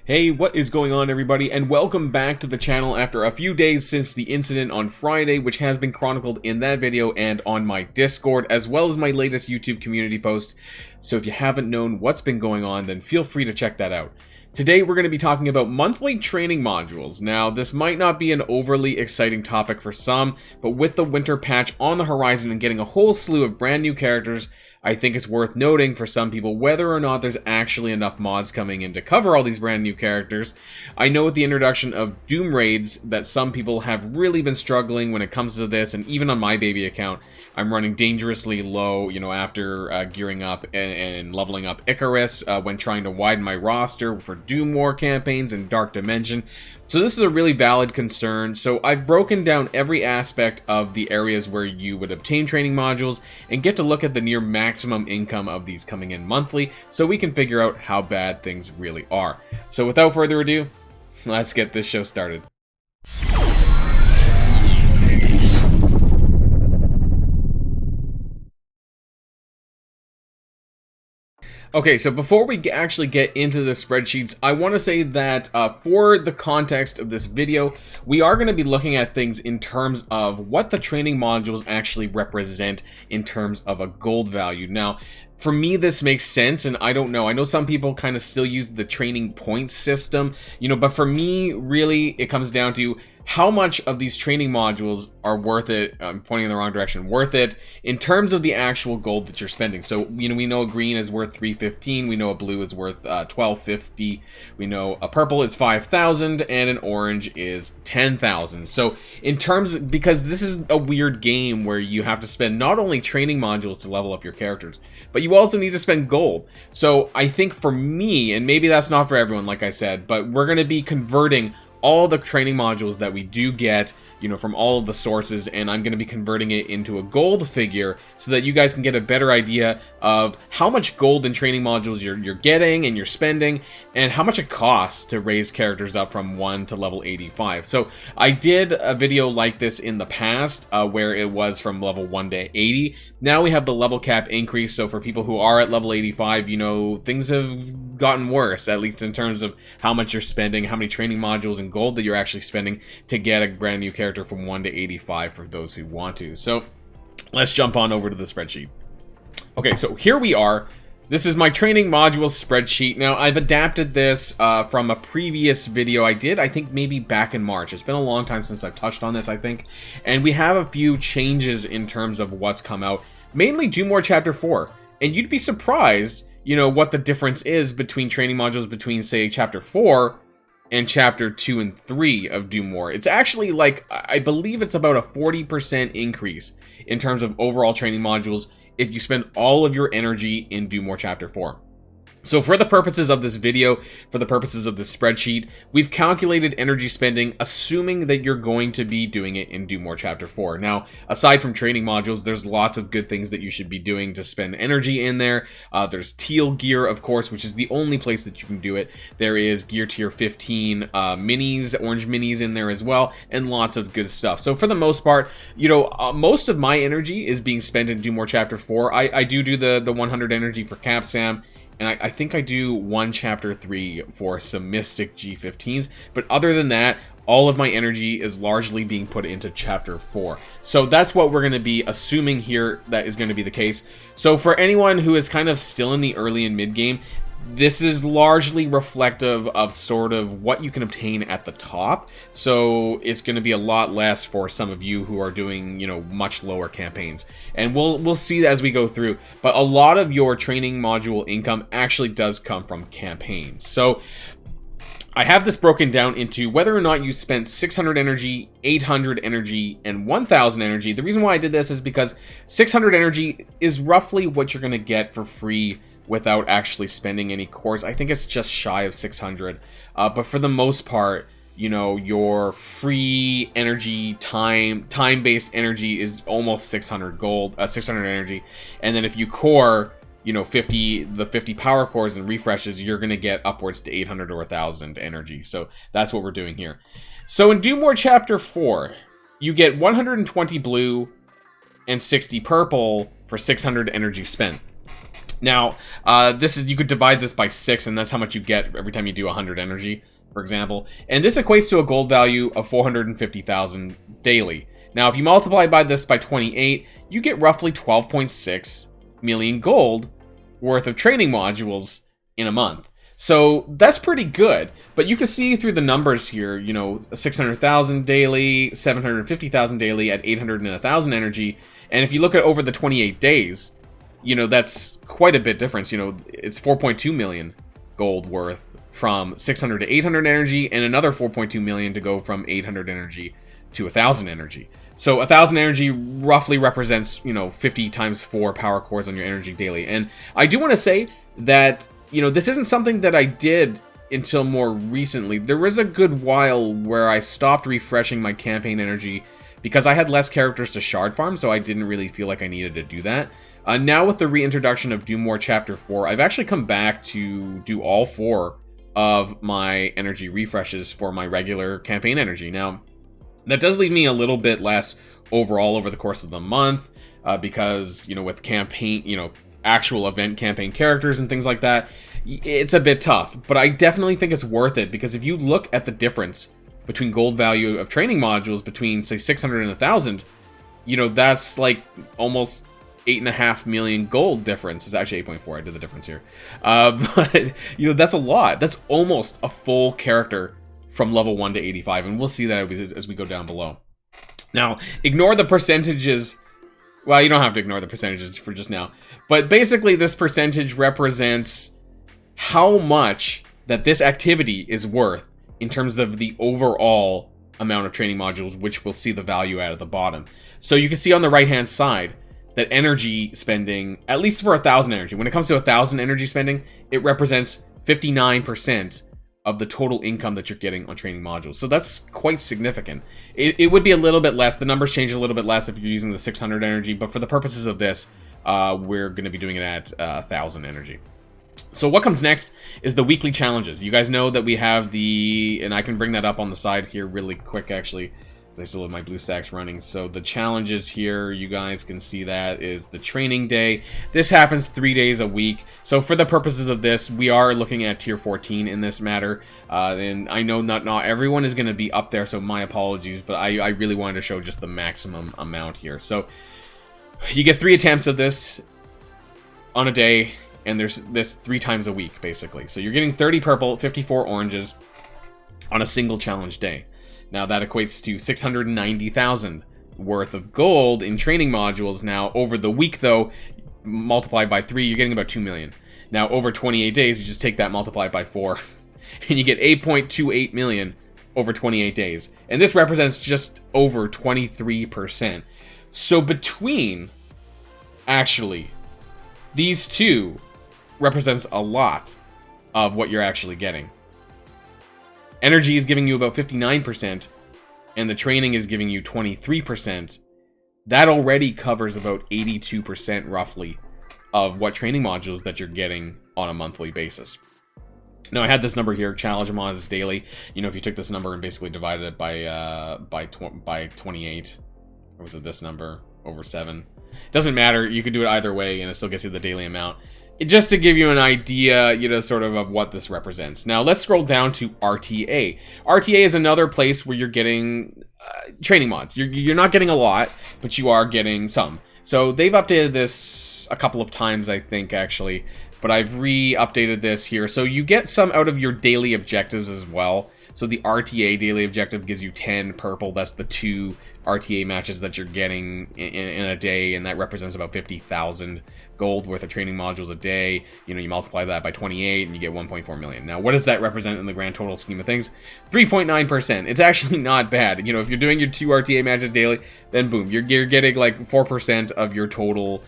Hey, what is going on, everybody, and welcome back to the channel after a few days since the incident on Friday, which has been chronicled in that video and on my Discord, as well as my latest YouTube community post. So if you haven't known what's been going on, then feel free to check that out. Today we're going to be talking about monthly training modules. Now, this might not be an overly exciting topic for some, but with the winter patch on the horizon and getting a whole slew of brand new characters, I think it's worth noting for some people whether or not there's actually enough mods coming in to cover all these brand new characters. I know with the introduction of Doom Raids that some people have really been struggling when it comes to this, and even on my baby account, I'm running dangerously low, after gearing up and leveling up Icarus when trying to widen my roster for Doom War campaigns and Dark Dimension. So this is a really valid concern. So I've broken down every aspect of the areas where you would obtain training modules and get to look at the near maximum income of these coming in monthly, so we can figure out how bad things really are. So without further ado, let's get this show started. Okay, so before we actually get into the spreadsheets, I want to say that for the context of this video, we are going to be looking at things in terms of what the training modules actually represent in terms of a gold value. Now, for me, this makes sense, and I don't know. I know some people kind of still use the training points system, but for me, really, it comes down to how much of these training modules are worth it. I'm pointing in the wrong direction. Worth it in terms of the actual gold that you're spending. So, we know a green is worth 315. We know a blue is worth 1250. We know a purple is 5,000, and an orange is 10,000. So, in terms, because this is a weird game where you have to spend not only training modules to level up your characters, but you also need to spend gold. So, I think for me, and maybe that's not for everyone, like I said, but we're going to be converting all the training modules that we do get, from all of the sources, and I'm going to be converting it into a gold figure so that you guys can get a better idea of how much gold and training modules you're getting and you're spending, and how much it costs to raise characters up from 1 to level 85. So I did a video like this in the past where it was from level 1 to 80. Now we have the level cap increase, so for people who are at level 85, things have gotten worse, at least in terms of how much you're spending, how many training modules and gold that you're actually spending to get a brand new character from 1 to 85 for those who want to. So let's jump on over to the spreadsheet. Okay, so here we are. This is my training modules spreadsheet. Now, I've adapted this from a previous video I did, I think maybe back in March. It's been a long time since I've touched on this, I think. And we have a few changes in terms of what's come out, mainly Doom War Chapter 4. And you'd be surprised, what the difference is between training modules between, say, Chapter 4 and Chapter 2 and 3 of Doom War. It's actually I believe it's about a 40% increase in terms of overall training modules if you spend all of your energy in Doom War Chapter 4. So for the purposes of this video, for the purposes of this spreadsheet, we've calculated energy spending, assuming that you're going to be doing it in Doom War Chapter 4. Now, aside from training modules, there's lots of good things that you should be doing to spend energy in there. There's teal gear, of course, which is the only place that you can do it. There is gear tier 15 minis, orange minis in there as well, and lots of good stuff. So for the most part, most of my energy is being spent in Doom War Chapter 4. I do the 100 energy for Cap Sam, and I think I do 1 Chapter 3 for some Mystic G15s. But other than that, all of my energy is largely being put into Chapter 4. So that's what we're going to be assuming here that is going to be the case. So for anyone who is kind of still in the early and mid game, this is largely reflective of sort of what you can obtain at the top. So it's going to be a lot less for some of you who are doing, much lower campaigns. And we'll see as we go through. But a lot of your training module income actually does come from campaigns. So I have this broken down into whether or not you spent 600 energy, 800 energy, and 1000 energy. The reason why I did this is because 600 energy is roughly what you're going to get for free without actually spending any cores. I think it's just shy of 600. But for the most part, your free energy, time-based energy is almost 600 gold, 600 energy. And then if you core, 50 power cores and refreshes, you're going to get upwards to 800 or 1000 energy. So that's what we're doing here. So in Doom War Chapter 4, you get 120 blue and 60 purple for 600 energy spent. Now, you could divide this by 6, and that's how much you get every time you do 100 energy, for example. And this equates to a gold value of 450,000 daily. Now, if you multiply this by 28, you get roughly 12.6 million gold worth of training modules in a month. So that's pretty good, but you can see through the numbers here, 600,000 daily, 750,000 daily at 800 and 1,000 energy. And if you look at over the 28 days, that's quite a bit difference. It's 4.2 million gold worth from 600 to 800 energy, and another 4.2 million to go from 800 energy to 1,000 energy. So 1,000 energy roughly represents, 50 times 4 power cores on your energy daily. And I do want to say that, this isn't something that I did until more recently. There was a good while where I stopped refreshing my campaign energy because I had less characters to shard farm, so I didn't really feel like I needed to do that. Now with the reintroduction of Do More Chapter 4, I've actually come back to do all 4 of my energy refreshes for my regular campaign energy. Now, that does leave me a little bit less overall over the course of the month, because, with campaign, actual event campaign characters and things like that, it's a bit tough. But I definitely think it's worth it, because if you look at the difference between gold value of training modules between, say, 600 and 1,000, that's like almost 8.5 million gold difference. It's actually 8.4. I did the difference here. But, that's a lot. That's almost a full character from level 1 to 85, and we'll see that as we go down below. Now, ignore the percentages. Well, you don't have to ignore the percentages for just now. But basically, this percentage represents how much that this activity is worth in terms of the overall amount of training modules, which we'll see the value at the bottom. So you can see on the right-hand side that energy spending, at least for 1,000 energy, when it comes to 1,000 energy spending, it represents 59% of the total income that you're getting on training modules. So that's quite significant. It would be a little bit less. The numbers change a little bit less if you're using the 600 energy, but for the purposes of this, we're going to be doing it at 1,000 energy. So what comes next is the weekly challenges. You guys know that we have and I can bring that up on the side here really quick, actually, because I still have my blue stacks running. So the challenges here, you guys can see that is the training day. This happens 3 days a week. So for the purposes of this, we are looking at tier 14 in this matter. And I know not everyone is going to be up there, so my apologies, but I really wanted to show just the maximum amount here. So you get 3 attempts of this on a day, and there's this 3 times a week, basically. So you're getting 30 purple, 54 oranges on a single challenge day. Now that equates to 690,000 worth of gold in training modules. Now over the week though, multiplied by 3, you're getting about 2 million. Now over 28 days, you just take that, multiply it by 4, and you get 8.28 million over 28 days. And this represents just over 23%. So between, actually, these two represents a lot of what you're actually getting. Energy is giving you about 59%, and the training is giving you 23%. That already covers about 82% roughly of what training modules that you're getting on a monthly basis. Now, I had this number here, challenge mods daily. If you took this number and basically divided it by 28, or was it this number over 7? Doesn't matter. You could do it either way, and it still gets you the daily amount. Just to give you an idea, sort of what this represents. Now, let's scroll down to RTA. RTA is another place where you're getting training mods. You're not getting a lot, but you are getting some. So they've updated this a couple of times, I think, actually. But I've re-updated this here. So you get some out of your daily objectives as well. So the RTA daily objective gives you 10 purple. That's the 2 RTA matches that you're getting in a day, and that represents about 50,000 gold worth of training modules a day. You multiply that by 28 and you get 1.4 million. Now, what does that represent in the grand total scheme of things? 3.9%. It's actually not bad. If you're doing your 2 RTA matches daily, then boom, you're getting like 4% of your total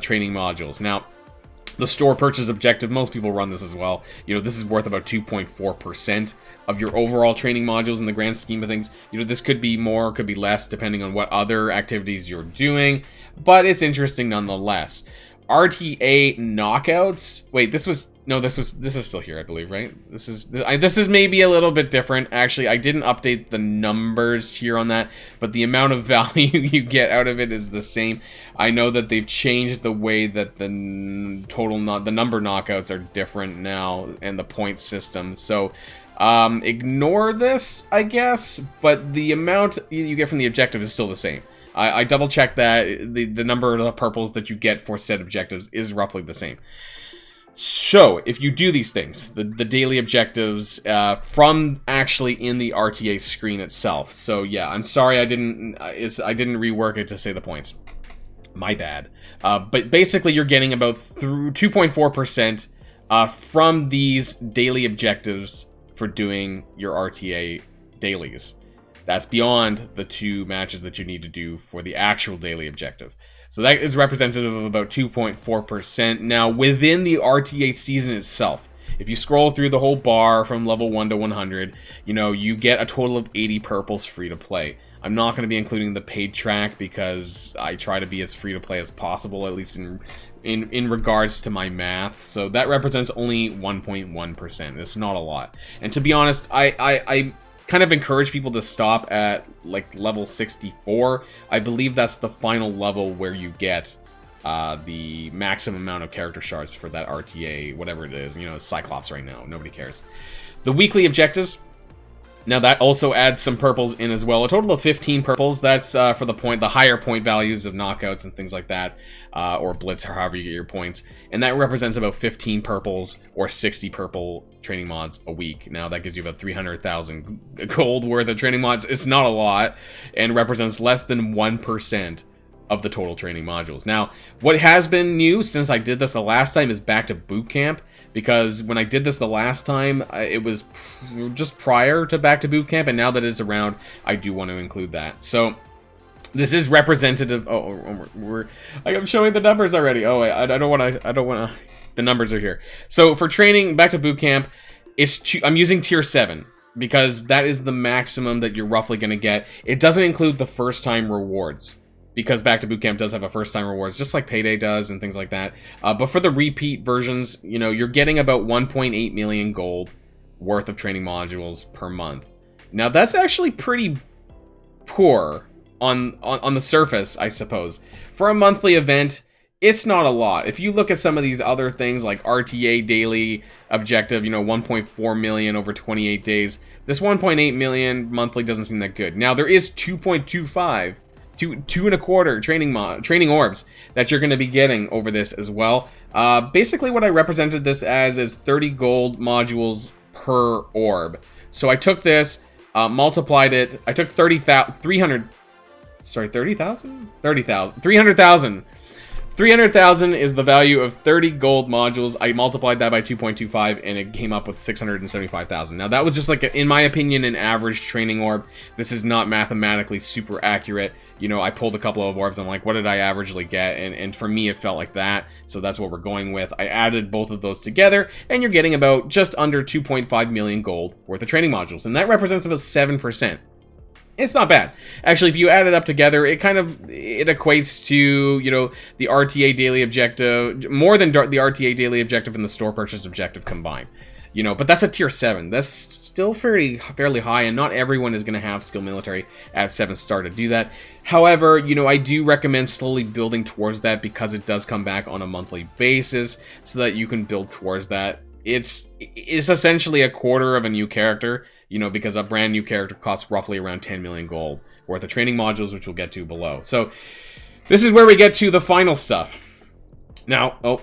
training modules. Now, the store purchase objective, most people run this as well. This is worth about 2.4% of your overall training modules in the grand scheme of things. This could be more, could be less, depending on what other activities you're doing, but it's interesting nonetheless. RTA knockouts. Wait, this was No, this is still here, I believe, right? This is maybe a little bit different. Actually, I didn't update the numbers here on that, but the amount of value you get out of it is the same. I know that they've changed the way that the number knockouts are different now, and the point system. So, ignore this, I guess, but the amount you get from the objective is still the same. I double checked that the number of purples that you get for said objectives is roughly the same. So, if you do these things, the daily objectives from actually in the RTA screen itself. So yeah, I'm sorry I didn't rework it to say the points. My bad. But basically, you're getting about 2.4% from these daily objectives for doing your RTA dailies. That's beyond the 2 matches that you need to do for the actual daily objective. So that is representative of about 2.4%. Now, within the RTA season itself, if you scroll through the whole bar from level 1 to 100, you know, you get a total of 80 purples free to play. I'm not going to be including the paid track because I try to be as free to play as possible, at least in regards to my math. So that represents only 1.1%. It's not a lot. And to be honest, I kind of encourage people to stop at like level 64. I believe that's the final level where you get the maximum amount of character shards for that RTA, whatever it is. You know, it's Cyclops right now. Nobody cares. The weekly objectives. Now that also adds some purples in as well. A total of 15 purples. That's for the higher point values of knockouts and things like that, or blitz, or however you get your points. And that represents about 15 purples or 60 purple training mods a week. Now that gives you about 300,000 gold worth of training mods. It's not a lot, and represents less than 1% of the total training modules. Now, what has been new since I did this the last time is back to Bootcamp, because when I did this the last time, it was just prior to back to Bootcamp, and now that it's around, I do want to include that. So, this is representative. I'm showing the numbers already. Oh, wait, I don't want to. The numbers are here. So, for training back to Bootcamp, I'm using tier 7. Because that is the maximum that you're roughly going to get. It doesn't include the first time rewards, because Back to Bootcamp does have a first-time rewards, just like Payday does and things like that. But for the repeat versions, you know, you're getting about 1.8 million gold worth of training modules per month. Now, that's actually pretty poor on the surface, I suppose. For a monthly event, it's not a lot. If you look at some of these other things like RTA daily objective, you know, 1.4 million over 28 days, this 1.8 million monthly doesn't seem that good. Now, there is 2.25 2.25 training orbs that you're going to be getting over this as well. Basically, what I represented this as is 30 gold modules per orb. So I took this, multiplied it. I took 300,000. 300,000 is the value of 30 gold modules. I multiplied that by 2.25, and it came up with 675,000. Now, that was just like, in my opinion, an average training orb. This is not mathematically super accurate. You know, I pulled a couple of orbs, and I'm like, what did I averagely get? And for me, it felt like that, so that's what we're going with. I added both of those together, and you're getting about just under 2.5 million gold worth of training modules, and that represents about 7%. It's not bad. Actually, if you add it up together, it equates to, you know, the RTA daily objective, more than the RTA daily objective and the store purchase objective combined. You know, but that's a tier 7. That's still fairly high, and not everyone is going to have skill military at 7-star to do that. However, you know, I do recommend slowly building towards that, because it does come back on a monthly basis, so that you can build towards that. It's essentially a quarter of a new character, you know, because a brand new character costs roughly around 10 million gold worth of training modules, which we'll get to below. So this is where we get to the final stuff. Now, I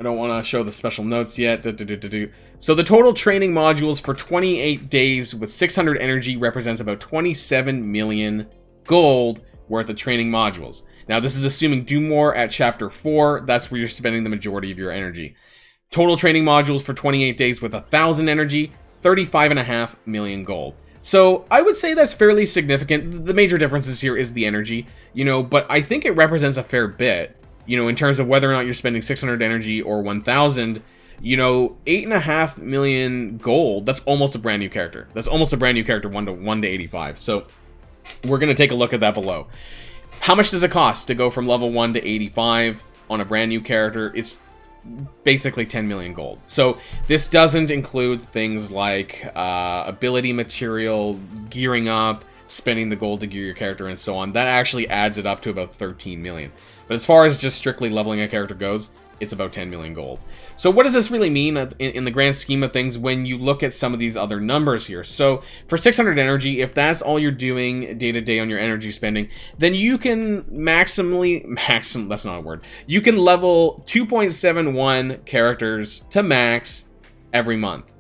don't want to show the special notes yet. So the total training modules for 28 days with 600 energy represents about 27 million gold worth of training modules. Now, this is assuming do more at chapter 4. That's where you're spending the majority of your energy. Total training modules for 28 days with 1,000 energy, 35.5 million gold. So I would say that's fairly significant. The major differences here is the energy, you know, but I think it represents a fair bit, you know, in terms of whether or not you're spending 600 energy or 1,000. You know, 8.5 million gold, that's almost a brand new character. That's almost a brand new character, 1 to 85. So we're going to take a look at that below. How much does it cost to go from level 1 to 85 on a brand new character? It's basically 10 million gold. So this doesn't include things like ability material, gearing up, spending the gold to gear your character, and so on. That actually adds it up to about 13 million. But as far as just strictly leveling a character goes, it's about 10 million gold. So what does this really mean in the grand scheme of things when you look at some of these other numbers here? So for 600 energy, if that's all you're doing day to day on your energy spending, then you can that's not a word. You can level 2.71 characters to max every month.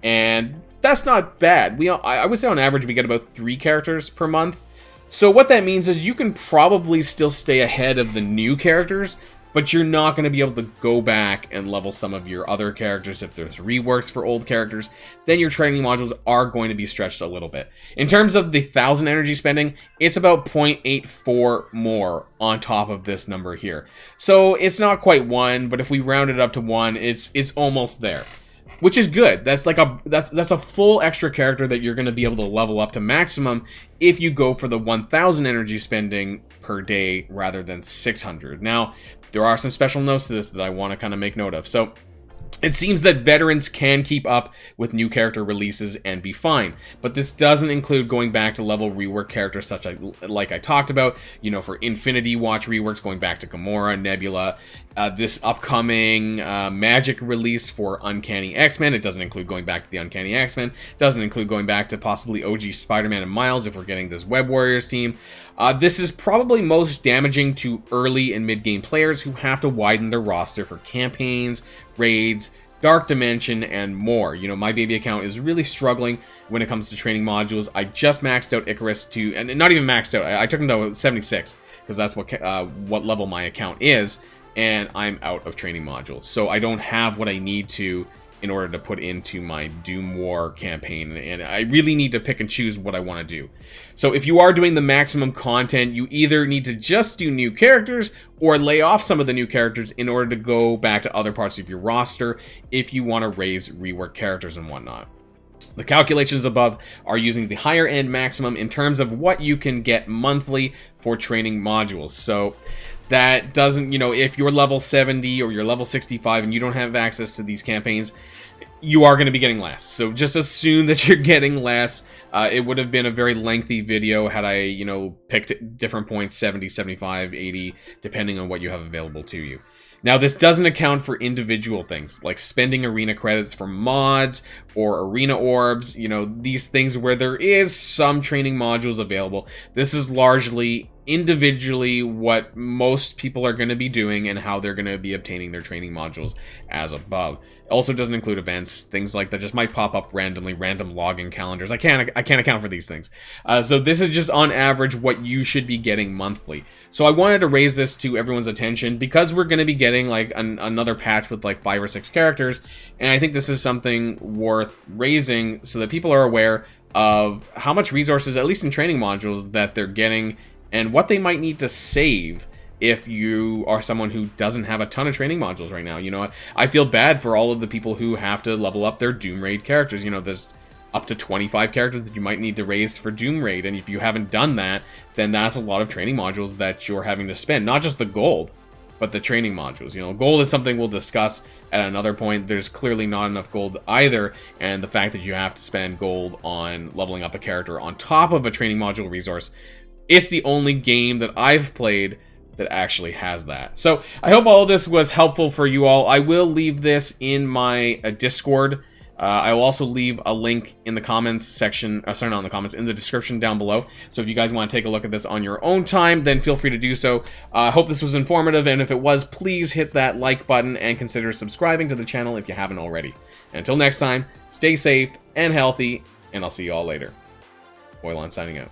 And that's not bad. I would say on average we get about 3 characters per month. So what that means is you can probably still stay ahead of the new characters, but you're not going to be able to go back and level some of your other characters. If there's reworks for old characters, then your training modules are going to be stretched a little bit. In terms of the 1,000 energy spending, it's about 0.84 more on top of this number here. So it's not quite 1, but if we round it up to 1, it's almost there. Which is good. That's like that's a full extra character that you're going to be able to level up to maximum if you go for the 1,000 energy spending per day rather than 600. Now, there are some special notes to this that I want to kind of make note of. So it seems that veterans can keep up with new character releases and be fine, but this doesn't include going back to level rework characters like I talked about, you know, for Infinity Watch reworks, going back to Gamora, Nebula, this upcoming Magic release for Uncanny X-Men. It doesn't include going back to the Uncanny X-Men. It doesn't include going back to possibly OG Spider-Man and Miles if we're getting this Web Warriors team. This is probably most damaging to early and mid-game players who have to widen their roster for campaigns, raids, Dark Dimension, and more. You know, my baby account is really struggling when it comes to training modules. I just maxed out Icarus to, and not even maxed out, I took him to 76, because that's what level my account is, and I'm out of training modules. So I don't have what I need to in order to put into my Doom War campaign, and I really need to pick and choose what I want to do. So if you are doing the maximum content, you either need to just do new characters or lay off some of the new characters in order to go back to other parts of your roster if you want to raise rework characters and whatnot. The calculations above are using the higher end maximum in terms of what you can get monthly for training modules. So that doesn't, you know, if you're level 70 or you're level 65 and you don't have access to these campaigns, you are going to be getting less. So just assume that you're getting less. It would have been a very lengthy video had I, you know, picked different points, 70, 75, 80, depending on what you have available to you. Now, this doesn't account for individual things, like spending arena credits for mods or arena orbs, you know, these things where there is some training modules available. This is largely individually what most people are going to be doing and how they're going to be obtaining their training modules as above. It also doesn't include events, things like that just might pop up randomly, random login calendars. I can't account for these things. So this is just on average what you should be getting monthly. So I wanted to raise this to everyone's attention because we're going to be getting like another patch with like 5 or 6 characters, and I think this is something worth raising so that people are aware of how much resources, at least in training modules, that they're getting and what they might need to save if you are someone who doesn't have a ton of training modules right now. You know, I feel bad for all of the people who have to level up their Doom Raid characters. You know, there's up to 25 characters that you might need to raise for Doom Raid, and if you haven't done that, then that's a lot of training modules that you're having to spend. Not just the gold, but the training modules. You know, gold is something we'll discuss at another point. There's clearly not enough gold either, and the fact that you have to spend gold on leveling up a character on top of a training module resource, it's the only game that I've played that actually has that. So I hope all of this was helpful for you all. I will leave this in my Discord. I will also leave a link in the comments section, sorry, not in the comments, in the description down below. So if you guys want to take a look at this on your own time, then feel free to do so. I hope this was informative, and if it was, please hit that like button and consider subscribing to the channel if you haven't already. And until next time, stay safe and healthy, and I'll see you all later. Boilon signing out.